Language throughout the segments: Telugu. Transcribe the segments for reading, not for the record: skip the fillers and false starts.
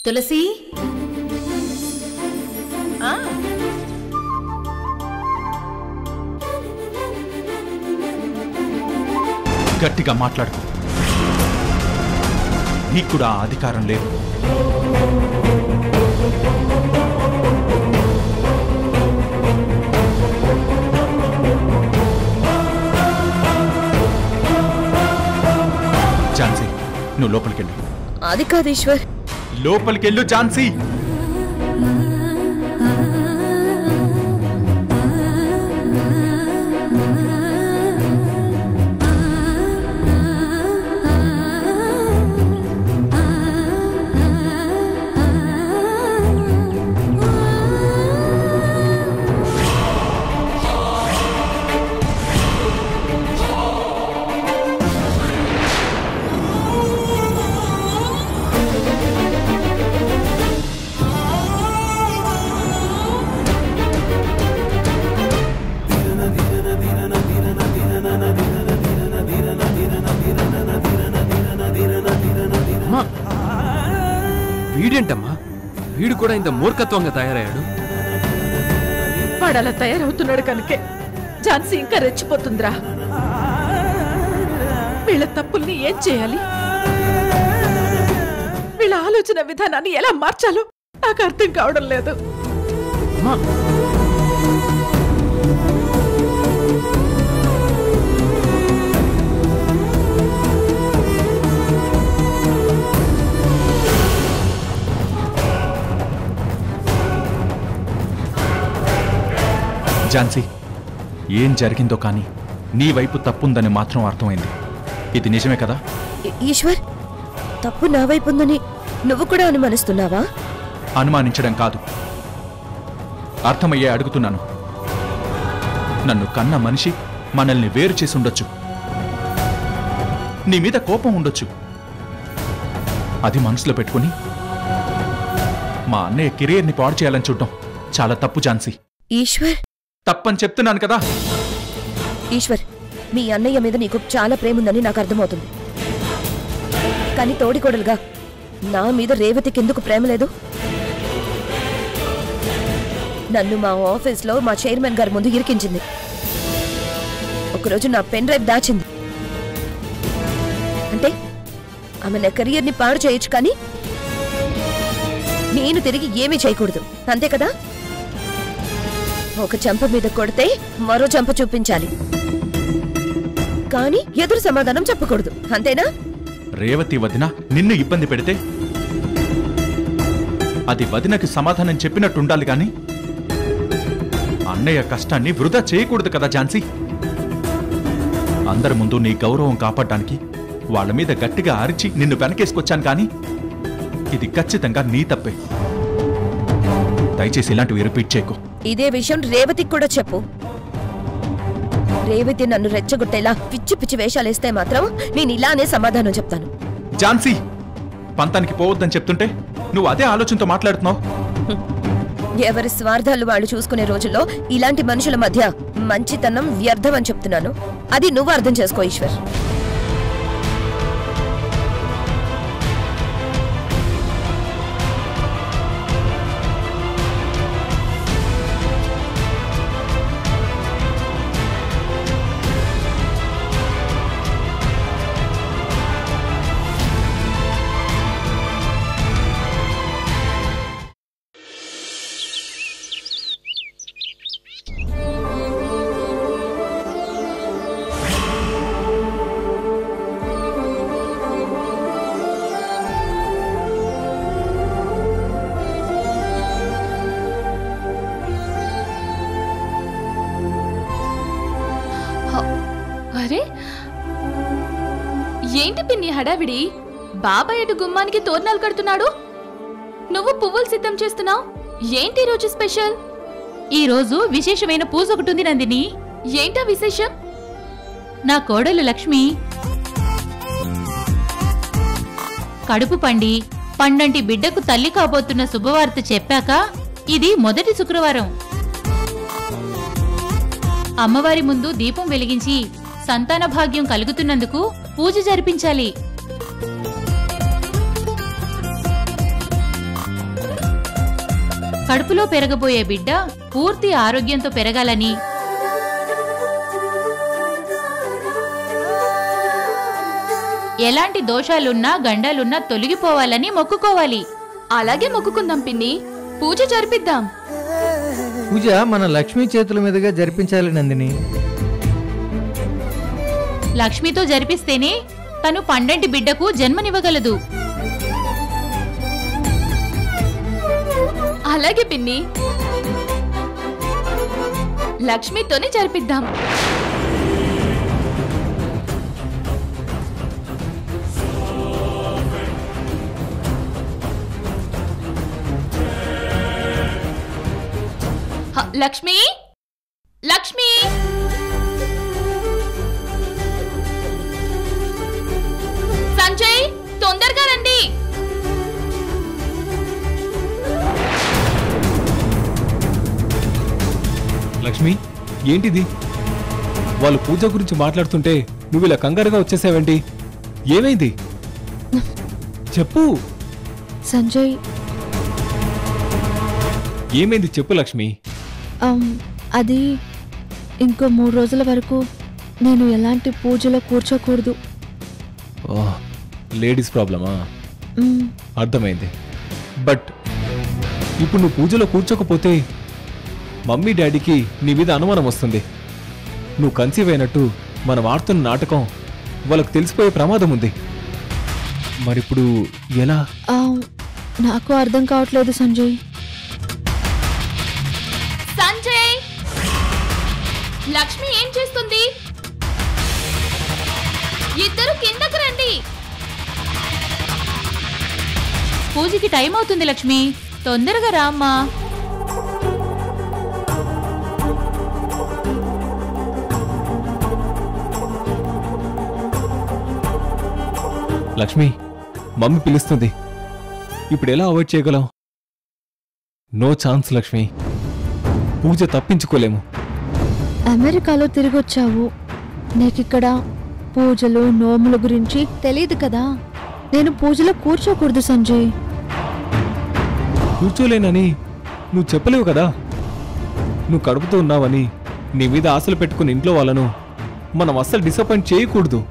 తులసి గట్టిగా మాట్లాడుకో. నీకు కూడా అధికారం లేదు. ఝాన్సీ, నువ్వు లోపలికెళ్ళు. అది కాదు ఈశ్వర్. లోపలికెళ్ళు ఝాన్సీ. వీడేంటమ్మా, వీడు కూడా ఇంత మూర్ఖత్వంగా తయారయ్యాడు. వాడు అలా తయారవుతున్నాడు కనుకే ఝాన్సీ ఇంకా రెచ్చిపోతుందిరా. వీళ్ళ తప్పుల్ని ఏం చేయాలి, వీళ్ళ ఆలోచన విధానాన్ని ఎలా మార్చాలో నాకు అర్థం కావడం లేదు. ఝాన్సీ, ఏం జరిగిందో కానీ నీ వైపు తప్పుందని మాత్రం అర్థమైంది. ఇది నిజమే కదా? ఈశ్వర్, తప్పు నా వైపు ఉందని నువ్వు కూడా అనుమానిస్తున్నావా? అనుమానించడం కాదు, అర్థమయ్యే అడుగుతున్నాను. నన్ను కన్న మనిషి మనల్ని వేరు చేసి ఉండొచ్చు, నీ మీద కోపం ఉండొచ్చు. అది మనసులో పెట్టుకుని మా అన్నయ్య కెరీర్ని పాడు చేయాలని చూడటం చాలా తప్పు ఝాన్సీ. ఈశ్వర్, తప్పని చెప్తున్నాను కదా. ఈశ్వర్, మీ అన్నయ్య మీద నీకు చాలా ప్రేమ ఉందని నాకు అర్థమవుతుంది. కానీ తోడికోడలుగా నా మీద రేవతికి ఎందుకు ప్రేమ లేదు? నన్ను మా ఆఫీస్లో మా చైర్మన్ గారి ముందు ఇరికించింది. ఒకరోజు నా పెన్ డ్రైవ్ దాచింది. అంటే ఆమె నా కెరియర్ని పాడు చేయొచ్చు, కానీ నేను తిరిగి ఏమీ చేయకూడదు, అంతే కదా? ఒక చెంప మీద కొడితే మరో చెంప చూపించాలి, కానీ ఎదురు సమాధానం చెప్పకూడదు, అంతేనా? రేవతి వదిన నిన్ను ఇబ్బంది పెడితే అది వదినకి సమాధానం చెప్పినట్టుండాలి గాని అన్నయ్య కష్టాన్ని వృధా చేయకూడదు కదా ఝాన్సీ. అందరి ముందు నీ గౌరవం కాపాడడానికి వాళ్ళ మీద గట్టిగా అరిచి నిన్ను వెనకేసుకొచ్చాను, కానీ ఇది ఖచ్చితంగా నీ తప్పే. దయచేసి ఇలాంటివి రిపీట్ చేయకు. ఇదే విషయం రేవతికి కూడా చెప్పు. రేవతి నన్ను రెచ్చగొట్టేలా పిచ్చి పిచ్చి వేషాలేస్తే మాత్రం నేను ఇలానే సమాధానం చెప్తాను. ఝాన్సీ, పంతానికి పోవద్దని చెప్తుంటే నువ్వు అదే ఆలోచనతో మాట్లాడుతున్నావు. ఎవరి స్వార్థాలు వాళ్ళు చూసుకునే రోజుల్లో ఇలాంటి మనుషుల మధ్య మంచితనం వ్యర్థం అని చెప్తున్నాను. అది నువ్వు అర్థం చేసుకో ఈశ్వర్. అరే ఏంటి పిన్ని హడావిడి? బాబాయ్ అటు గుమ్మానికి తోరణాలు కడుతున్నాడు, నువ్వు పువ్వులు సిద్ధం చేస్తున్నావు. ఏంటి రోజు స్పెషల్? ఈ రోజు విశేషమైన పూజ ఒకటి ఉంది నందిని. ఏంటా విశేషం? నా కోడలు లక్ష్మి కడుపు పండి పండంటి బిడ్డకు తల్లి కాబోతున్న శుభవార్త చెప్పాక ఇది మొదటి శుక్రవారం. అమ్మవారి ముందు దీపం వెలిగించి సంతాన భాగ్యం కలుగుతున్నందుకు పూజ జరిపించాలి. కడుపులో పెరగబోయే బిడ్డ పూర్తి ఆరోగ్యంతో పెరగాలని, ఎలాంటి దోషాలున్నా గండాలున్నా తొలగిపోవాలని మొక్కుకోవాలి. అలాగే మొక్కుకుందాం పిన్ని, పూజ జరిపిద్దాం. పూజ మన లక్ష్మీ చేతుల మీదుగా జరిపించాలి నందిని. లక్ష్మితో జరిపిస్తేనే తను పండంటి బిడ్డకు జన్మనివ్వగలదు. అలాగే పిన్ని, లక్ష్మితోనే జరిపిద్దాం. లక్ష్మి, లక్ష్మి, సంజయ్ తొందరగా రండి. లక్ష్మి, ఏంటిది? వాళ్ళు పూజ గురించి మాట్లాడుతుంటే నువ్వు ఇలా కంగారుగా వచ్చేసావేంటి? ఏమైంది చెప్పు. సంజయ్, ఏమైంది చెప్పు లక్ష్మి. అది ఇంకో 3 రోజుల వరకు నేను ఎలాంటి పూజలో కూర్చోకూడదు. లేడీస్ ప్రాబ్లమా? అర్థమైంది. బట్ ఇప్పుడు నువ్వు పూజలో కూర్చోకపోతే మమ్మీ డాడీకి నీ మీద అనుమానం వస్తుంది. నువ్వు కన్సీవ్ అయినట్టు మనం ఆడుతున్న నాటకం వాళ్ళకు తెలిసిపోయే ప్రమాదం ఉంది. మరిప్పుడు ఎలా? నాకు అర్థం కావట్లేదు సంజయ్. సంజయ్, లక్ష్మి ఏం చేస్తుంది? ఇద్దరు కిందకు రండి. పూజకి టైం అవుతుంది లక్ష్మి, తొందరగా రా అమ్మా. లక్ష్మి, మమ్మీ పిలుస్తుంది. ఇప్పుడు ఎలా అవాయిడ్ చేయగలం? నో ఛాన్స్ లక్ష్మి, పూజ తప్పించుకోలేము. అమెరికాలో తిరిగొచ్చావు, నీకిక్కడ పూజలు నోముల గురించి తెలియదు కదా. నేను పూజలో కూర్చోకూడదు సంజయ్. కూర్చోలేనని నువ్వు చెప్పలేవు కదా. నువ్వు కడుపుతూ ఉన్నావని నీ మీద ఆశలు పెట్టుకుని ఇంట్లో వాళ్ళను మనం అస్సలు డిసప్పాయింట్ చేయకూడదు.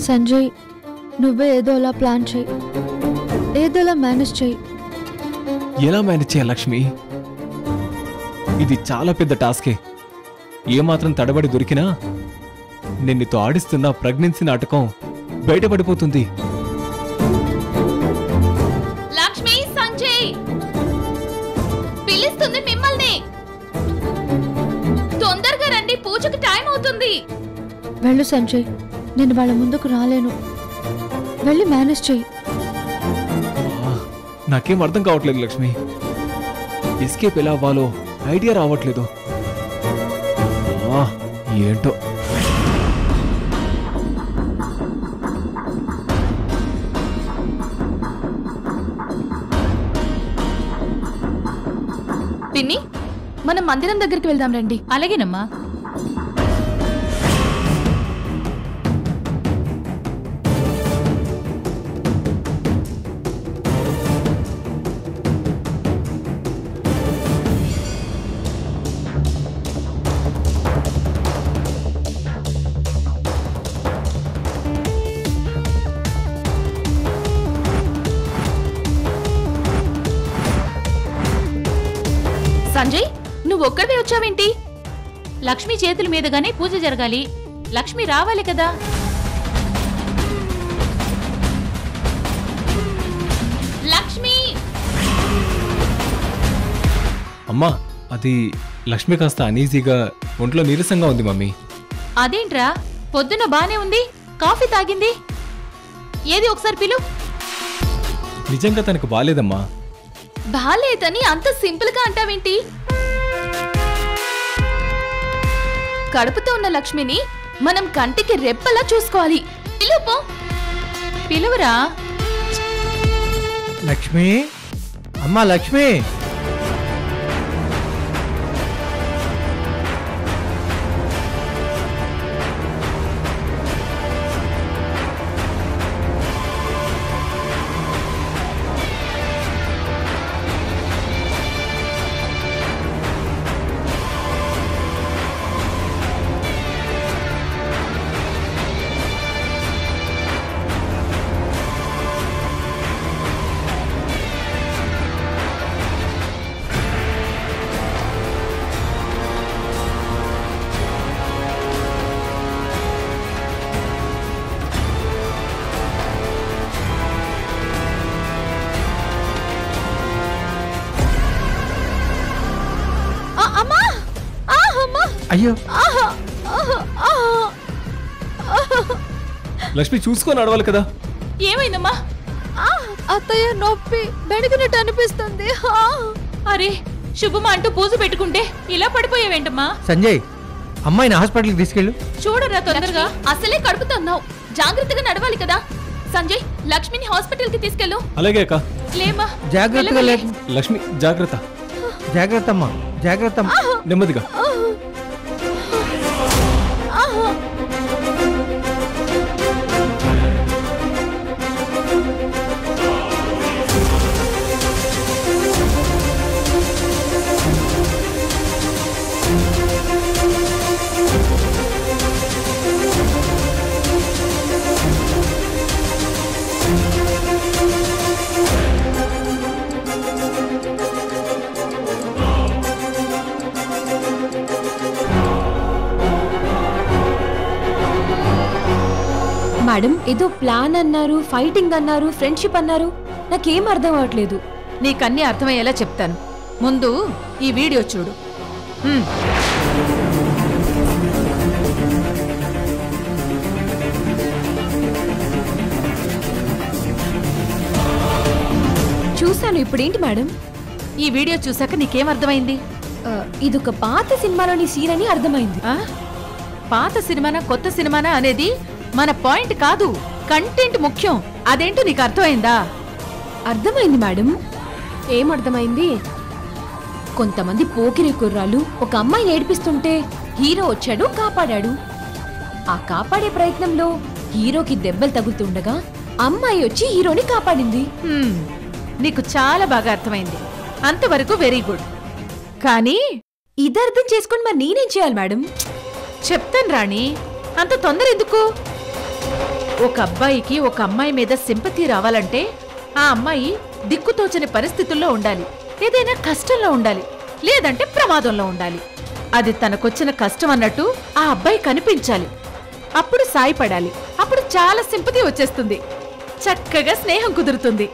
సంజయ్, నువ్వే ఏదోలా ప్లాన్ చేయి, ఏదోలా మేనేజ్ చేయి. ఎలా మేనేజ్ చేయాలి లక్ష్మి? ఇది చాలా పెద్ద టాస్కే. ఏమాత్రం తడబడి దొరికినా నేను నీతో ఆడిస్తున్న ప్రెగ్నెన్సీ నాటకం బయటపడిపోతుంది. లక్ష్మి, సంజయ్ పిలుస్తుంది మిమ్మల్ని. తొందరగా రండి, పూజకి టైం అవుతుంది. వెళ్ళు సంజయ్, నేను వాళ్ళ ముందుకు రాలేను. వెళ్ళి మేనేజ్ చేయి. నాకేం అర్థం కావట్లేదు లక్ష్మి. ఎస్కేప్ ఎలా అవ్వాలో ఐడియా రావట్లేదు. ఏంటో. పిన్ని, మనం మందిరం దగ్గరికి వెళ్దాం రండి. అలాగేనమ్మా. సంజయ్, నువ్వు ఒక్కడే వచ్చావేంటి? లక్ష్మి చేతుల మీదుగానే పూజ జరగాలి. లక్ష్మి రావాలి కదా. లక్ష్మి! అమ్మా, అది లక్ష్మి కాస్త అనీజీగా ఒంట్లో నీరసంగా ఉంది మమ్మీ. అదేంట్రా, పొద్దున బానే ఉంది, కాఫీ తాగింది. ఏది ఒకసారి పిలు. నిజంగా తనకు బాలేదమ్మా. బాలేదని అంత సింపుల్ గా అంటావేంటి? కడుపుతో ఉన్న లక్ష్మిని మనం కంటికి రెప్పలా చూసుకోవాలి. పిలుపు. పిలువురా. లక్ష్మి, అమ్మా లక్ష్మి. అయ్యో లక్ష్మి చూసుకొని నడవాలి కదా. ఏమైందమ్మా? అత్తయ్య నొప్పి బెణికినట్టు అనిపిస్తుంది. అరే శుభమా అంటూ పూజ పెట్టుకుంటే ఇలా పడిపోయావేంటమ్మా? సంజయ్, అమ్మాయిని హాస్పిటల్కి తీసుకెళ్ళు. చూడరా తొందరగా. అసలే కడుపుతున్నావు, జాగ్రత్తగా నడవాలి కదా. సంజయ్, లక్ష్మిని హాస్పిటల్ కి తీసుకెళ్ళు. అలాగే అక్క. లేమా, జాగ్రత్తగా లే. లక్ష్మి జాగ్రత్త. జాగ్రత్త అమ్మా, జాగ్రత్త అమ్మా. నెమ్మదిగా. మేడం, ఏదో ప్లాన్ అన్నారు, ఫైటింగ్ అన్నారు, ఫ్రెండ్షిప్ అన్నారు, నాకేం అర్థం అవట్లేదు. నీకన్నీ అర్థమయ్యేలా చెప్తాను. ముందు ఈ వీడియో చూడు. చూశాను. ఇప్పుడేంటి మేడం? ఈ వీడియో చూసాక నీకేం అర్థమైంది? ఇదొక పాత సినిమాలోని సీన్ అని అర్థమైంది. ఆ? పాత సినిమానా కొత్త సినిమానా అనేది మన పాయింట్ కాదు, కంటెంట్ ముఖ్యం. అదేంటో నీకు అర్థమైందా? అర్థమైంది మేడం. ఏం అర్థమైంది? కొంతమంది పోకిరి కుర్రాళ్ళు ఒక అమ్మాయిని ఏడిపిస్తుంటే హీరో వచ్చాడు, కాపాడాడు. ఆ కాపాడే ప్రయత్నంలో హీరోకి దెబ్బలు తగులుతుండగా అమ్మాయి వచ్చి హీరోని కాపాడింది. నీకు చాలా బాగా అర్థమైంది. అంతవరకు వెరీ గుడ్. కానీ ఇది అర్థం చేసుకుని మరి నేనేం చేయాలి మేడం? చెప్తాను రాణి, అంత తొందర ఎందుకు? ఒక అబ్బాయికి ఒక అమ్మాయి మీద సింపతి రావాలంటే ఆ అమ్మాయి దిక్కుతోచని పరిస్థితుల్లో ఉండాలి, ఏదైనా కష్టంలో ఉండాలి, లేదంటే ప్రమాదంలో ఉండాలి. అది తనకొచ్చిన కష్టం అన్నట్టు ఆ అబ్బాయి కనిపించాలి. అప్పుడు సాయపడాలి. అప్పుడు చాలా సింపతి వచ్చేస్తుంది, చక్కగా స్నేహం కుదురుతుంది.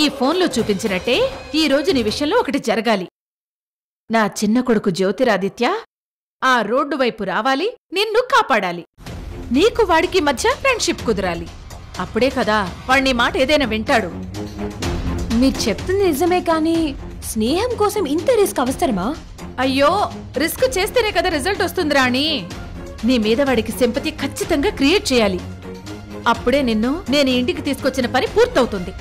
ఈ ఫోన్లో చూపించినట్టే ఈ రోజు నీ విషయంలో ఒకటి జరగాలి. నా చిన్న కొడుకు జ్యోతిరాదిత్య ఆ రోడ్డు వైపు రావాలి, నిన్ను కాపాడాలి. నీకు వాడికి మధ్య ఫ్రెండ్షిప్ కుదరాలి. అప్పుడే కదా వాడి మాట ఏదైనా వింటాడు. మీరు చెప్తుంది నిజమే, కానీ స్నేహం కోసం ఇంత రిస్క్ అవసరమా? అయ్యో, రిస్క్ చేస్తేనే కదా రిజల్ట్ వస్తుంది రాణి. నీ మీద వాడికి సింపతి ఖచ్చితంగా క్రియేట్ చేయాలి. అప్పుడే నేను ఇంటికి తీసుకొచ్చిన పని పూర్తవుతుంది.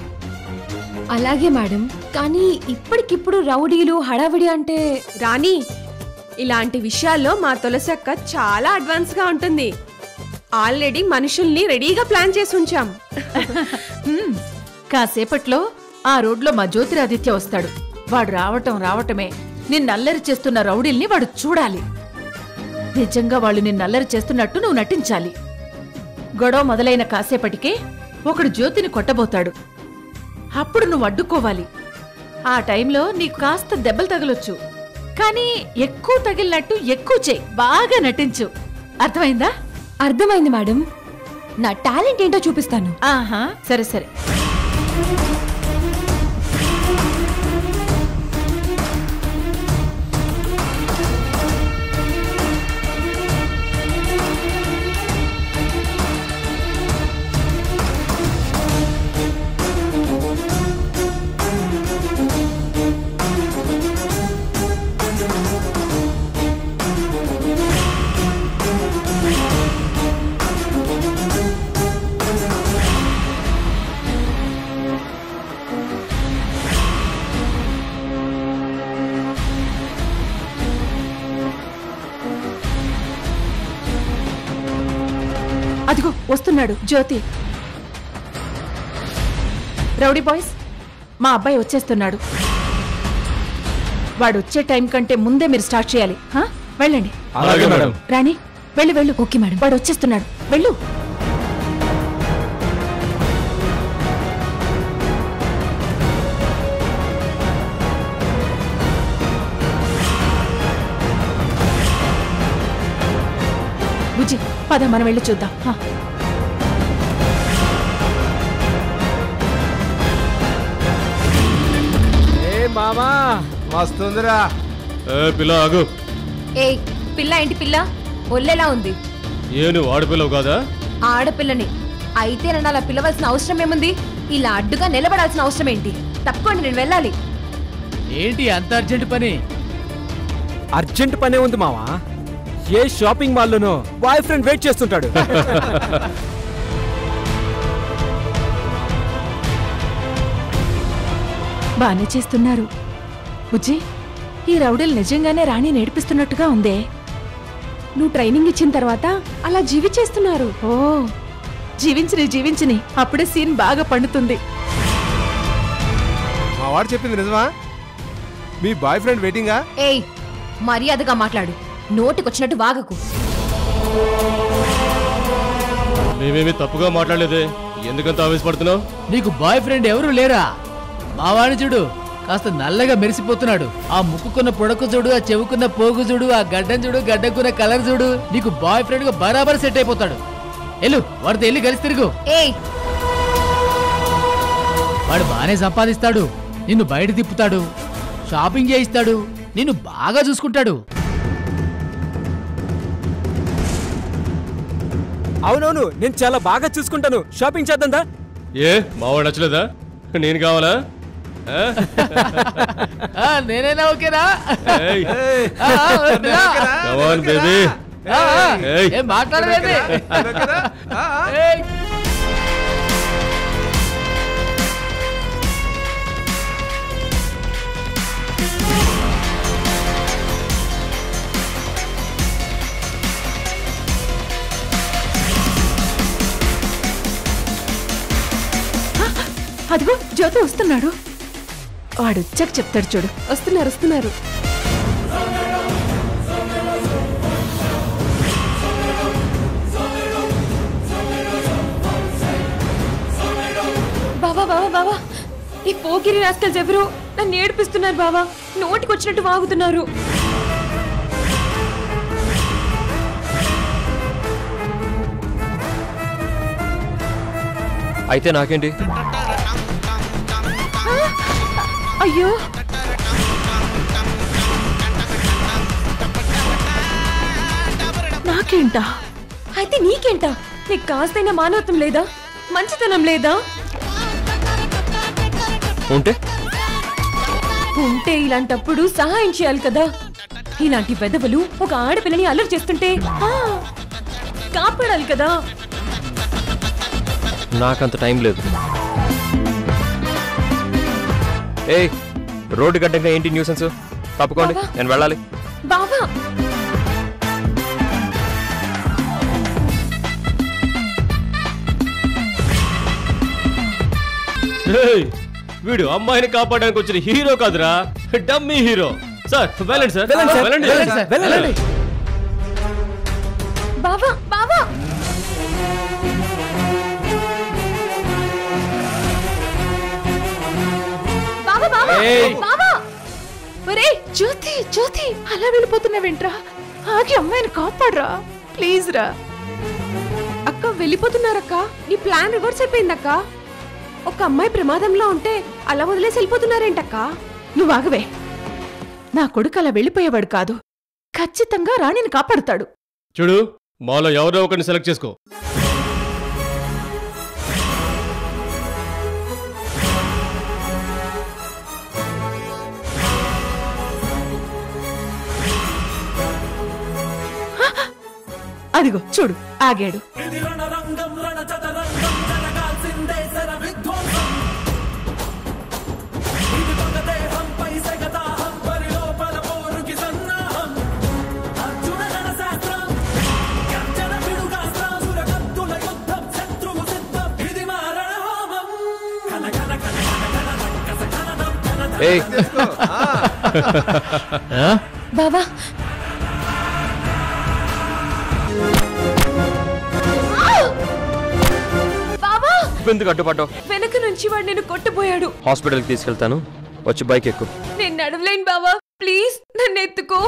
అలాగే మేడం, కానీ ఇప్పటికిప్పుడు రౌడీలు హడావిడి అంటే రాణి, ఇలాంటి విషయాల్లో మా తులసక్క చాలా అడ్వాన్స్ గా ఉంటుంది. ఆల్రెడీ మనుషుల్ని రెడీగా ప్లాన్ చేసి ఉంచాం. కాసేపట్లో ఆ రోడ్లో మా జ్యోతిరాదిత్య వస్తాడు. వాడు రావటమే నిన్నల్లరి చేస్తున్న రౌడీల్ని వాడు చూడాలి. నిజంగా వాళ్ళు నిన్నల్లరి చేస్తున్నట్టు నువ్వు నటించాలి. గొడవ మొదలైన కాసేపటికే ఒకడు జ్యోతిని కొట్టబోతాడు. అప్పుడు నువ్వు అడ్డుకోవాలి. ఆ టైంలో నీకు కాస్త దెబ్బలు తగలొచ్చు, కానీ ఎక్కువ తగిలినట్టు ఎక్కువ చేయి, బాగా నటించు. అర్థమైందా? అర్థమైంది మేడం. నా టాలెంట్ ఏంటో చూపిస్తాను. ఆహా, సరే సరే. అదిగో వస్తున్నాడు జ్యోతి. రౌడీ బాయ్స్, మా అబ్బాయి వచ్చేస్తున్నాడు. వాడు వచ్చే టైం కంటే ముందే మీరు స్టార్ట్ చేయాలి. వెళ్ళండి. అలాగే మేడం. రాణి, వెళ్ళు. Okay madam. వాడు వచ్చేస్తున్నాడు, వెళ్ళు. బుజ్జి, పద మనం వెళ్ళి చూద్దాం. మామా మస్తుందిరా. పిల్ల ఆగు. ఏయ్, పిల్ల ఏంటి పిల్ల ఒళ్ళెలా ఉంది? నువ్వు ఆడపిల్లవు కాదా? ఆడపిల్లని అయితే నన్ను అలా పిలవాల్సిన అవసరం ఏముంది? ఇలా అడ్డుగా నిలబడాల్సిన అవసరం ఏంటి? తప్పకుండా నేను వెళ్ళాలి. ఏంటి అంత అర్జెంట్ పని? అర్జెంట్ పనే ఉంది మావా. ఏ షాపింగ్ మాల్లోనో బాయ్ ఫ్రెండ్ వెయిట్ చేస్తుంటాడు. బానే చేస్తున్నారు బుజ్జి. ఈ రౌడీలు నిజంగానే రాణి నేర్పిస్తున్నట్టుగా ఉందే. నువ్వు ట్రైనింగ్ ఇచ్చిన తర్వాత అలా జీవించేస్తున్నారు. ఓ జీవించిని అప్పుడే సీన్ బాగా పండుతుంది. మా వాడు చెప్పింది నిజమా? మీ బాయ్ ఫ్రెండ్ వెయిటింగా? ఏయ్ మర్యాదగా మాట్లాడు, నోటికొచ్చినట్టు వాగకు. మేమేమి తప్పుగా మాట్లాడలేదే, ఎందుకంత ఆవేశపడుతున్నావు? నీకు బాయ్ ఫ్రెండ్ ఎవరు లేరా? మావాడిని చూడు, కాస్త నల్లగా మెరిసిపోతున్నాడు. ఆ ముక్కుకున్న పొడకు చూడు, ఆ చెవుకున్న పోగు చూడు, ఆ గడ్డం చూడు, గడ్డకున్న కలర్ చూడు. నీకు బాయ్ ఫ్రెండ్ గా బరాబర్ సెట్ అయిపోతాడు. ఎల్లు వాడితో వెళ్ళి కలిసి తిరుగు. వాడు బానే సంపాదిస్తాడు, నిన్ను బయట తిప్పుతాడు, షాపింగ్ చేయిస్తాడు, నిన్ను బాగా చూసుకుంటాడు. అవునవును, నేను చాలా బాగా చూసుకుంటాను. షాపింగ్ చేద్దా? మావాడు నచ్చలేదా? నేను కావాలా? నేనైనా ఓకేనా? మాట్లాడలేదు. అదిగో జ్యోతి వస్తున్నాడు. వాడు వచ్చాక చెప్తాడు చూడు. వస్తున్నారు. బావా ఈ పోకిరి రాస్కల్స్ ఎవరు నన్ను ఏడిపిస్తున్నారు బావా. నోటికొచ్చినట్టు వాగుతున్నారు. అయితే నాకేంటి? అయ్యో నాకేంటా? అయితే నీకేంటా? నీకు కాస్తైనా మానవత్వం లేదా? మంచితనం లేదా? ఉంటే ఇలాంటప్పుడు సహాయం చేయాలి కదా. ఇలాంటి పెదవులు ఒక ఆడపిల్లని అల్లరి చేస్తుంటే కాపాడాలి కదా. నాకంత టైం లేదు. రోడ్డు గడ్డంగా ఏంటి న్యూసెన్స్? తప్పుకోండి, నేను వెళ్ళాలి. బావా వీడు అమ్మాయిని కాపాడడానికి వచ్చిన హీరో కాదురా, డమ్మీ హీరో. సార్ వెళ్ళండి సార్, వెళ్ళండి. బావా జ్యోతి అలా వెళ్ళిపోతున్నావేంట్రా? ఆగి అమ్మాయిని కాపాడరా ప్లీజ్ రా. అక్క వెళ్ళిపోతున్నారక్క. నీ ప్లాన్ రివర్స్ అయిపోయిందక్క. ఒక అమ్మాయి ప్రమాదంలో ఉంటే అలా వదిలేసి వెళ్ళిపోతున్నారేంటక్క? నువ్వు ఆగవే. నా కొడుకు అలా వెళ్ళిపోయేవాడు కాదు, ఖచ్చితంగా రాణిని కాపాడుతాడు. చూడు, మాలో ఎవరో ఒకరిని సెలెక్ట్ చేసుకో. అదిగో చూడు ఆగాడు. బావా ఎందుకు అడ్డుపడ్డావు? వెనక నుంచి వాడు నేను కొట్టబోయాడు. హాస్పిటల్కి తీసుకెళ్తాను, వచ్చి బైక్ ఎక్కు. నేను నడవలేను బావా, ప్లీజ్ నన్ను ఎత్తుకో.